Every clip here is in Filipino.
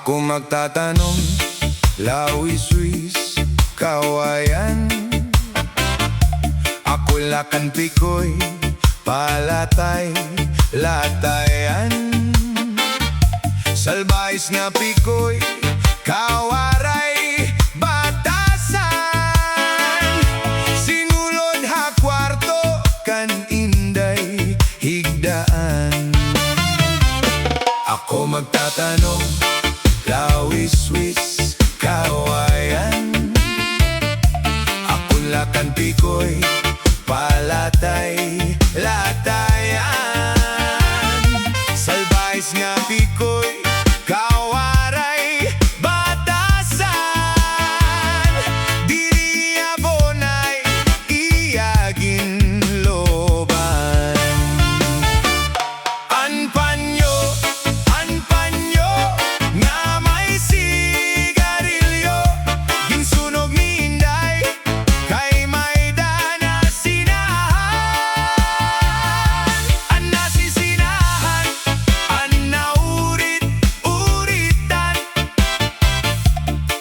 Ako magtatanong, lawis-wis, kawayan. Ako lakan pikoy, palatay, latayan. Salbais nga pikoy, kawaray, batasan. Sinulod ha kwarto, kan inday, higdaan. Ako magtatanong, lawis-wis, kawayan. Ako lakan pikoy, palatay, latayan. Salbais nga pikoy, kawaray, batasan. Diri abonay, iyagin loban. Anpanyo, nga may sigarilyo. Ginsunog ni Inday, kay may dana sinahan. Ang nasisinahan, ang naurit-uritan.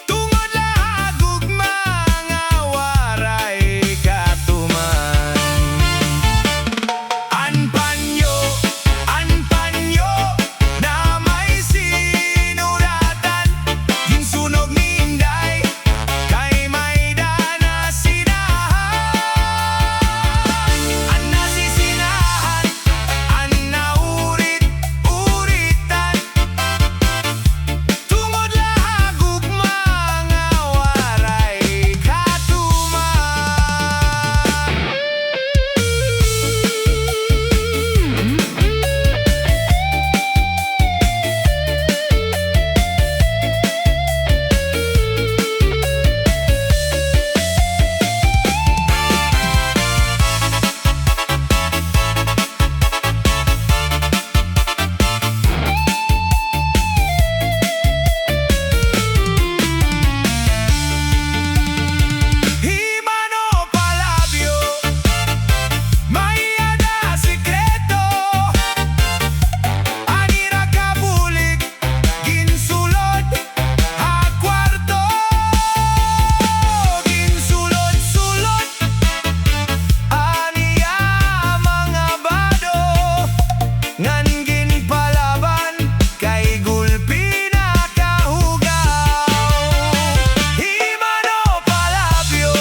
Tungod lahagog mga waray katuman. Anpanyo, na may sinulatan. Ginsunog ni Inday, kay may dana sinahan. Ang nasisinahan, ang naurit-uritan. Tungod lahagog mga waray katuman. Himano palabyo, may ada sikreto. Anira kabulig, ginsulod ha kwarto. Ginsulod-sulod, aniya mga bado. Ngan ginpalaban, kay gulpi na kahugaw. Himano palabyo,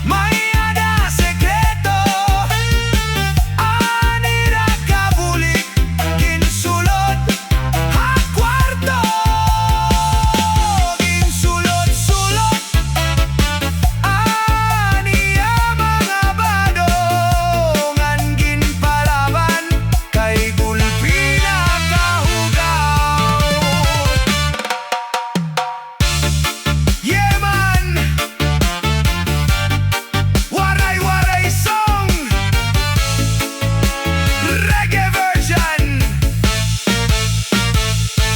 may ada sekreto. Anira kabulig, ginsulod ha kwarto. Ginsulod-sulod, aniya mga bado. Ngan ginpalaban, kay gulpi na kahugaw. Yeah man, waray-waray song, reggae version.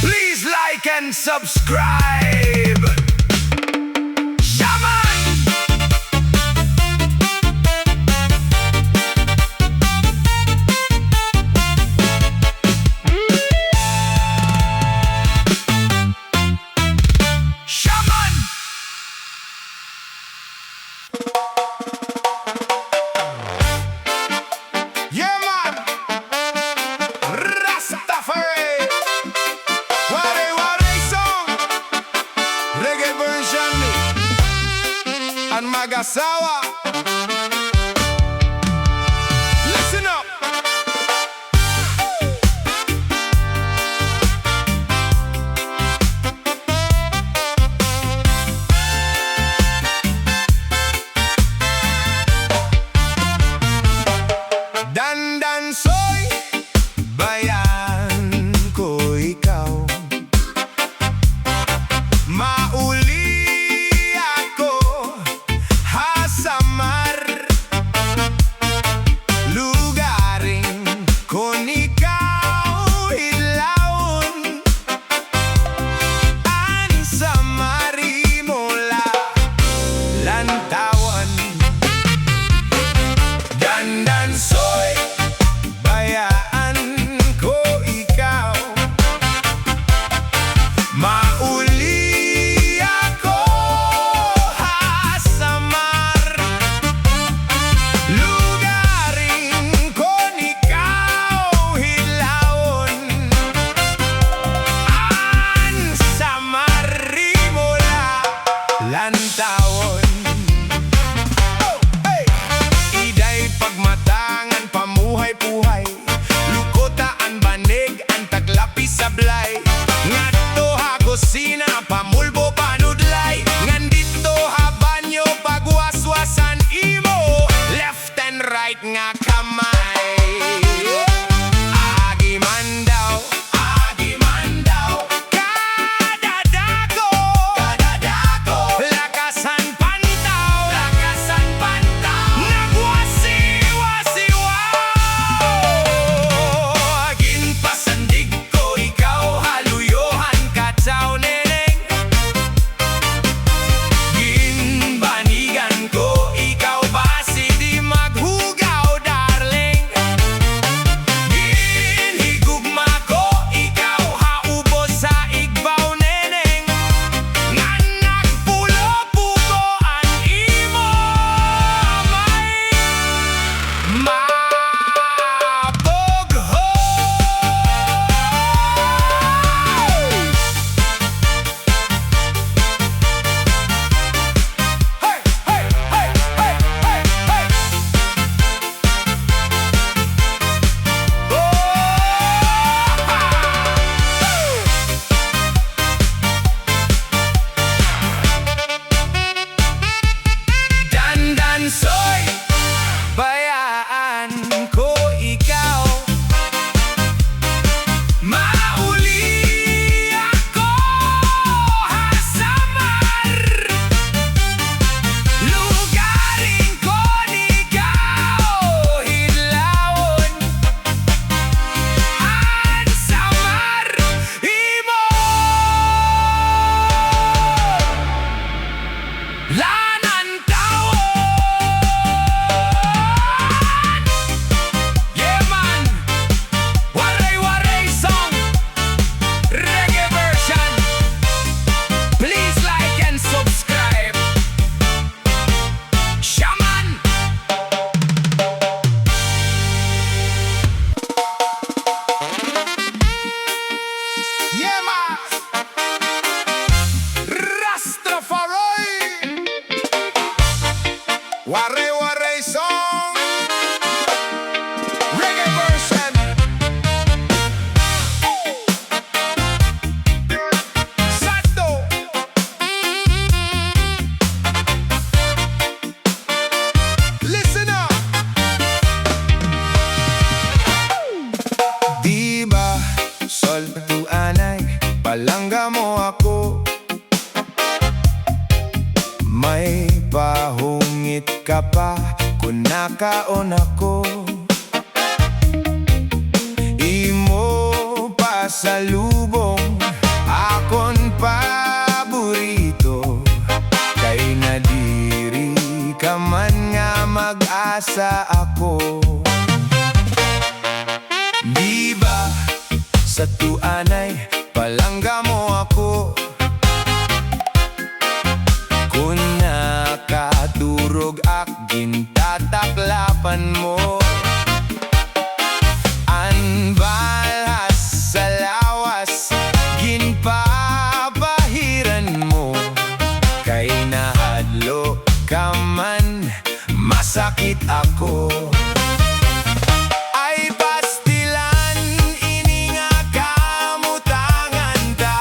Please like and subscribe. Shaman. Shaman. Yeah man, Rastafari. Waray-waray song, reggae version, and magasawa. Listen up. Dandan soy, bayan ko ikaw. Mauli ako, hasa right nga kamay. Agi man daw, kadadako, lakasan pantaw, nagwasiwasiwaw. Ginpasandig ko ikaw, haluyohan kataw neneng. Ginbanigan ko ikaw, basi di maghugaw darling. Ginhigugma ko ikaw, haubos sa igbaw neneng. Nga nagpulo-puko ang imo may mapugho. Hey, hey, hey, hey, hey, hey. Dandan soy, bayaan ko ikaw. Mauli ako hasamar, lugarin ko ikaw hidlawon. Ang samar imo lanan tawon. Yeah man, waray-waray song, reggae version. Please like and subscribe. Shaman. Yeah man, Rastafari. Waray-waray song, reggae version. Sando. Listen up. Di ba sol tuanay, palangga mo ako. May pahungit ka pa kung nakaon ako. Imo pasalubong akon paborito. Kay nadiri ka man nga mag-asa ako. Di ba sa tuanay, palangga mo ako. Kung nakadurog ak gintataklapan mo. Ang balas sa lawas ginpapahiran mo. Kay nahadlo ka man, masakit ako. Ay pastilan, ini nga kamutangan ta.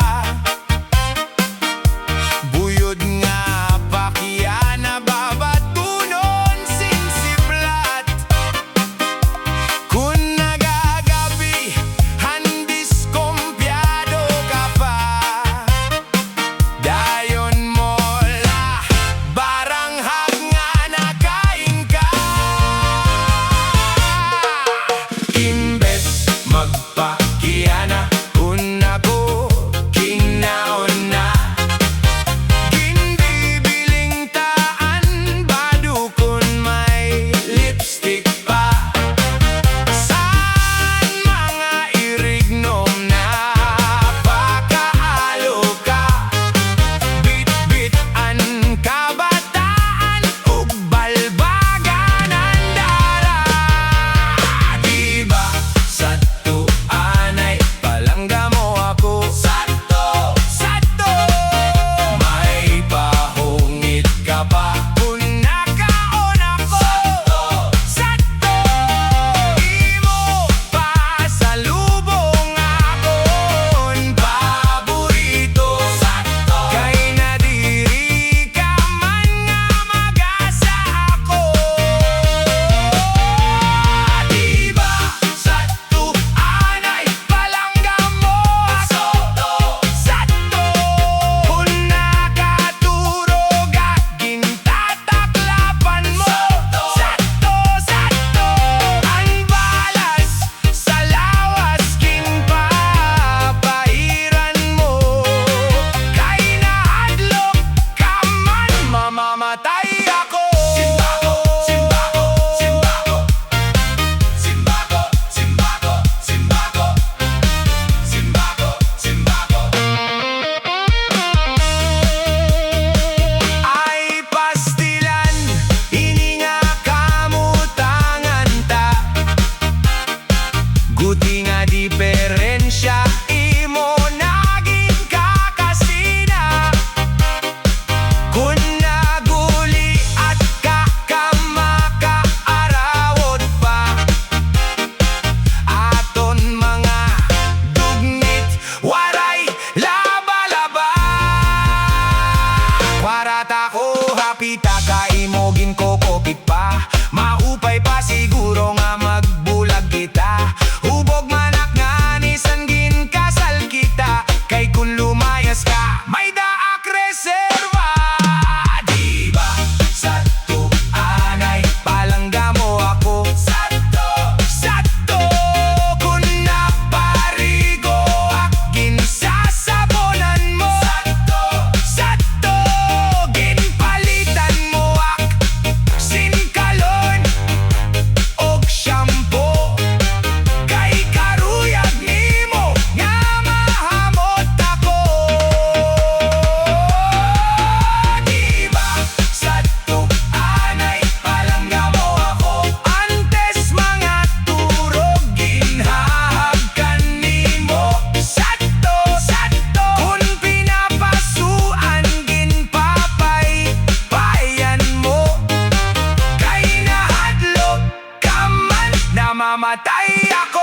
mamamatay ako.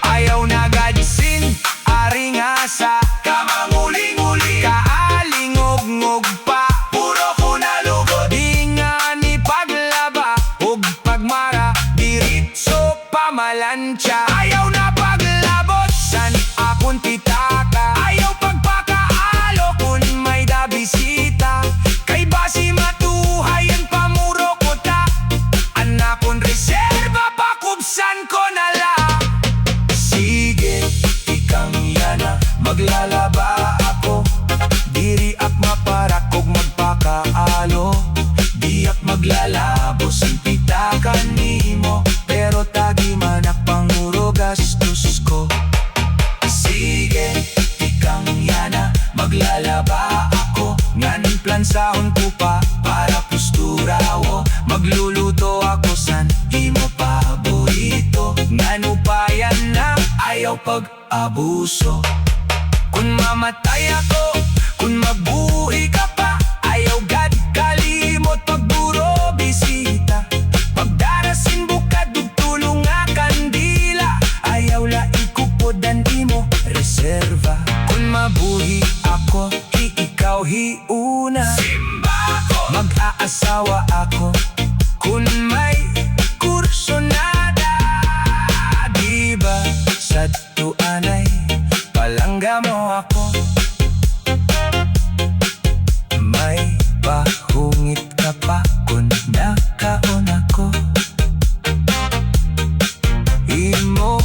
Ayaw na gadsin, aring asa, kamanguli-nguli, kaalingog-ngog pa, puro ko nalugod. Di nga ni paglaba, ug pagmara, diritso pamalansya. Ayaw na paglabot, san akong titaka. Ayaw pagpakaalo kun may dabisita. Kay basi matuhayan pamuro ko ta. Anakon reserva pakubsan ko nala. Sige, ikang yana, maglalaba ako. Diri ak maparakog magpakaalo. Di ak maglalabo sin pitakan nimo. Pero tagi man ak panguro gastos ko. Sige, ikang yana, maglalaba ako. Nganin plansahon ko pa para pusturawo. Magluluto ako san imo paborito. Ngano pa yan na ayaw pag-abuso. Kung mamatay ako, kung magbuhi ka pa, ayaw gad kalimot pagburo bisita. Pagdarasin bukad tulong nga kandila, ayaw la ikupodan imo reserva. Kung mabuhi ako, ikaw hiuna. Simba ko, mag-aasawa ako. Kung may kurso nada, diba sa tuanay, palangga mo ako. May pahungit ka pa kung nakaon ako. Imo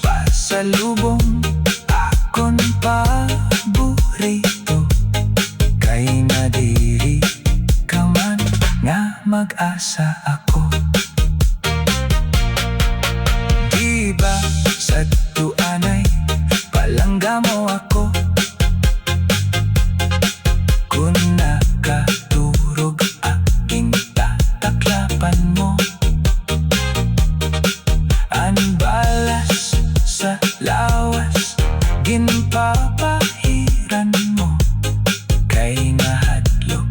pasalubong akon paborito. Kay nadiri ka man nga mag-asa ako. Diba sa tuanay, palangga mo ako. Kung nakaturog aking tataklapan mo. Ang balas sa lawas, ginpapahiran mo. Kay nahadlok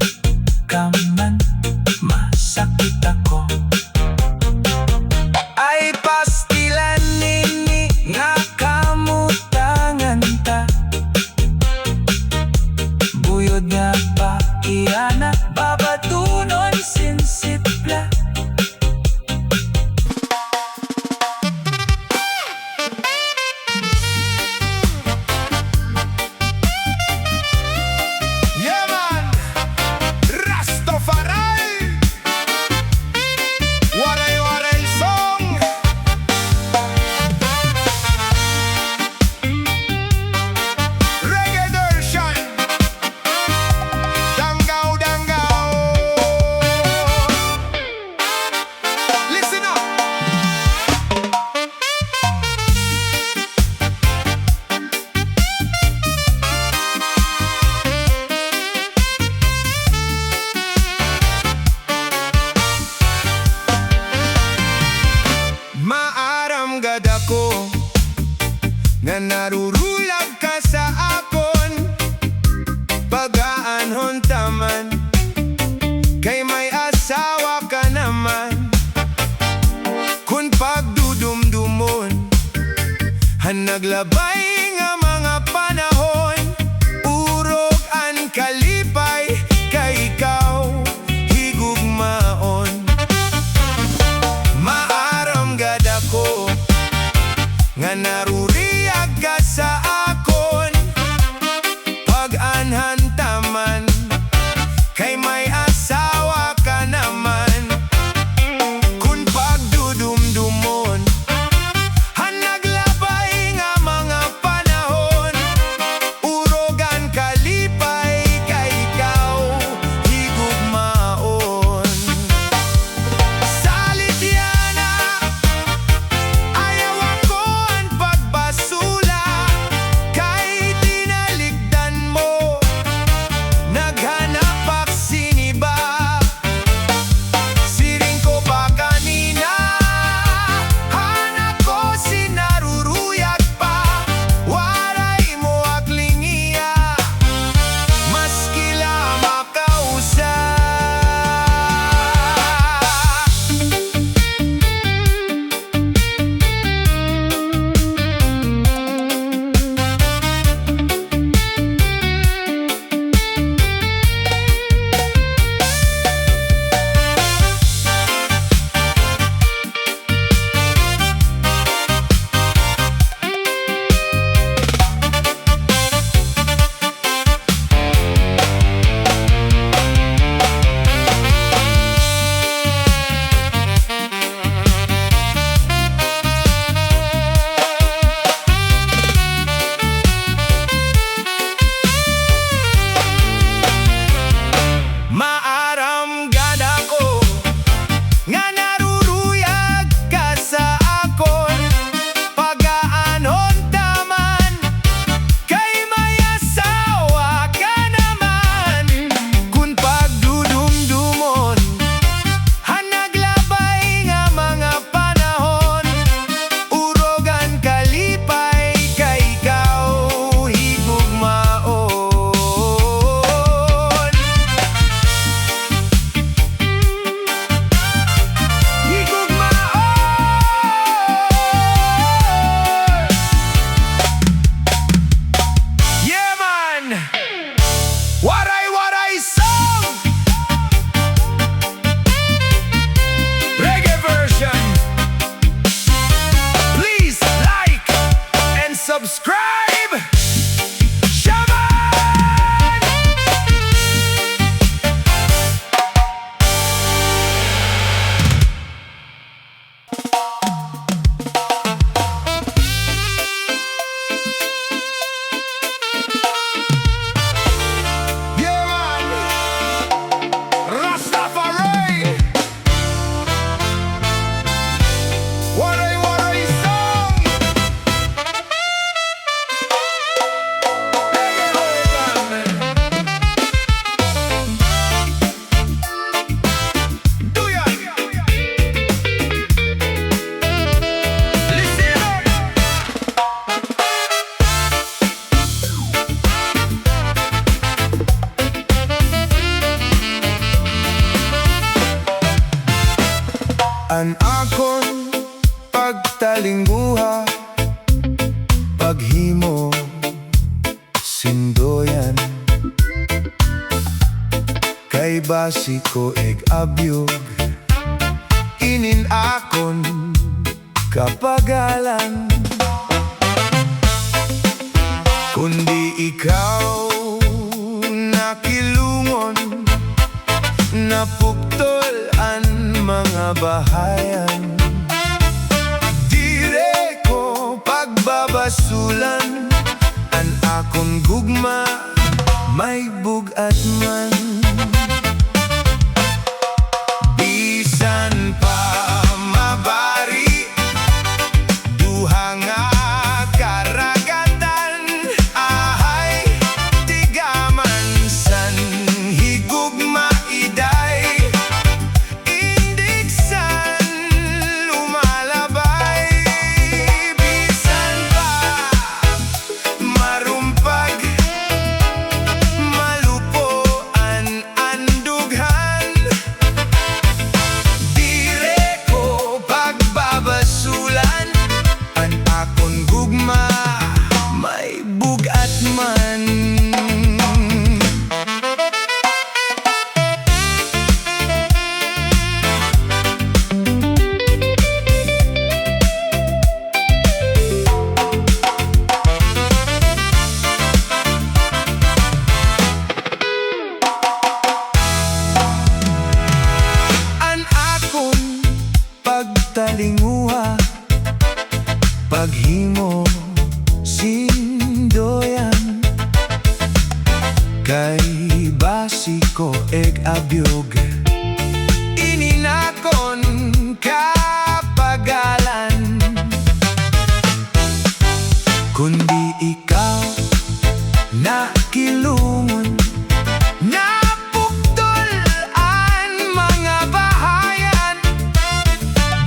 ka man, masakit ako. Ay pastilan nini nga kamutangan ta. Buyod nga pa iyana, babatunon sinsipla. Yeah man, Rastafari, Waray-waray song. Reggae version. Dangaw, dangaw. Listen up. Maaram gad ako nga narurulag ka sa akon. Pagaanhon taman, kay may asawa ka naman. Kung pagdudumdumon, hanaglabay nga mga panahon. Urog an kalipay, kay ikaw higugmaon. Maaram gad ako nga naruriyag ka sa akon. Pag-anhan taman, kay may asawa ka naman. Kung pagdudumdumon, hanaglabay nga mga An akon pagtalingguha, paghimo sindoyan, kay basiko eg abyog, inin akon kapagalan. Kundi ikaw nakilungon, napuktol ang mga bahayan. Dire ko pagbabasulan, an akong gugma may bugat man. Bisan pa mabari, duha nga karagatan, ahay tigaman san higugma iday, indigsan lumalabay. Bisan pa marumpag, malupo ang andughan, dire ko pagbabasulan, an akon gugma may bugat man. An akon pagtalinguha, paghimo sindoyan, kay basiko eg abyog, ininakon kapagalan. Kundi ikaw nakilungon, napuktol ang mga bahayan.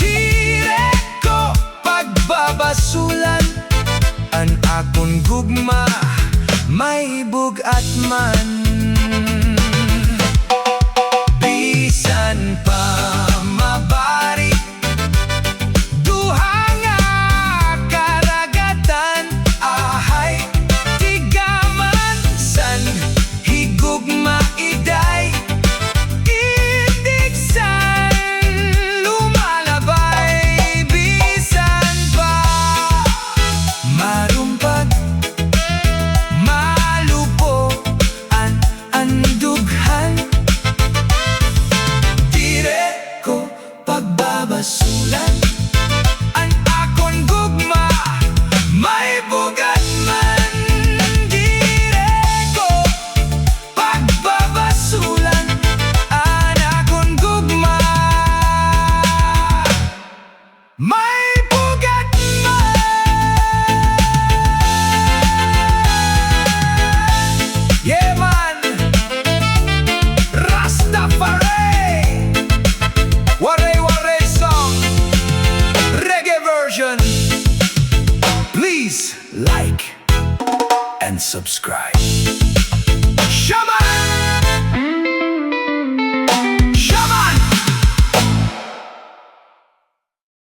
Dire ko pagbabasulan, an akon gugma may bugat man. Bisan pa mabari, duha nga karagatan, ahay tigaman san higugma iday, indigsan lumalabay. Bisan pa marumpag, malupo ang andughan, dire ko pagbabasulan, an akon gugma may bugat man. Dire ko pagbabasulan, an akon gugma may bugat man. Yeah man, Rastafari, Waray-waray song, reggae version. Please like and subscribe.